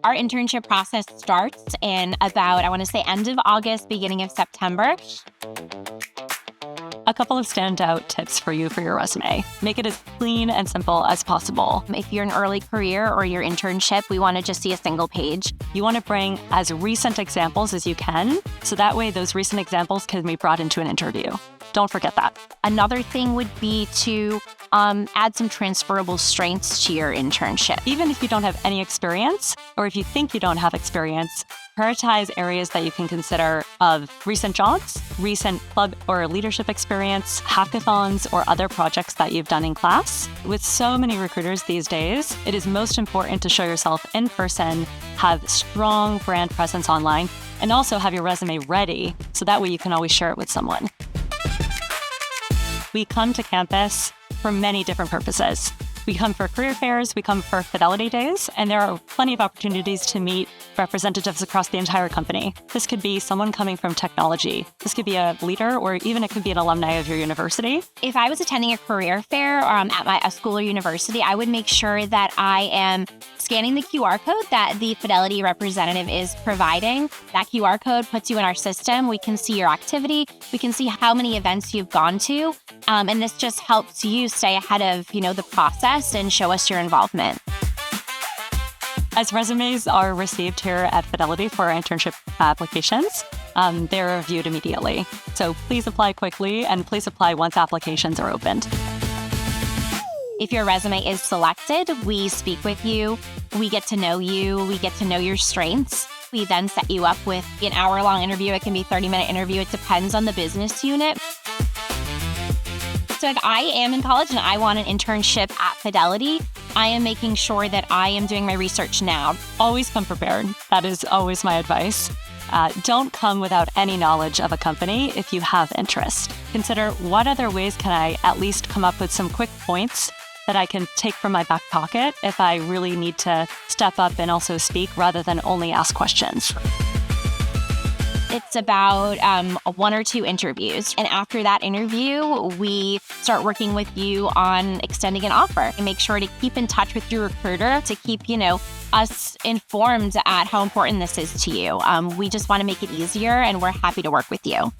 Our internship process starts in about, I want to say, end of August, beginning of September. A couple of standout tips for you for your resume. Make it as clean and simple as possible. If you're an early career or your internship, we want to just see a single page. You want to bring as recent examples as you can, so that way those recent examples can be brought into an interview. Don't forget that. Another thing would be to add some transferable strengths to your internship. Even if you don't have any experience, or if you think you don't have experience, prioritize areas that you can consider of recent jobs, recent club or leadership experience, hackathons, or other projects that you've done in class. With so many recruiters these days, it is most important to show yourself in person, have strong brand presence online, and also have your resume ready, so that way you can always share it with someone. We come to campus for many different purposes. We come for career fairs, we come for Fidelity Days, and there are plenty of opportunities to meet representatives across the entire company. This could be someone coming from technology. This could be a leader, or even it could be an alumni of your university. If I was attending a career fair at a school or university, I would make sure that I am scanning the QR code that the Fidelity representative is providing. That QR code puts you in our system. We can see your activity. We can see how many events you've gone to. And this just helps you stay ahead of, the process and show us your involvement. As resumes are received here at Fidelity for our internship applications, they're reviewed immediately. So please apply quickly, and please apply once applications are opened. If your resume is selected, we speak with you, we get to know you, we get to know your strengths. We then set you up with an hour-long interview. It can be a 30-minute interview. It depends on the business unit. So if I am in college and I want an internship at Fidelity, I am making sure that I am doing my research now. Always come prepared. That is always my advice. Don't come without any knowledge of a company if you have interest. Consider what other ways can I at least come up with some quick points that I can take from my back pocket if I really need to step up and also speak rather than only ask questions. It's about 1 or 2 interviews. And after that interview, we start working with you on extending an offer. And make sure to keep in touch with your recruiter to keep, us informed at how important this is to you. We just want to make it easier, and we're happy to work with you.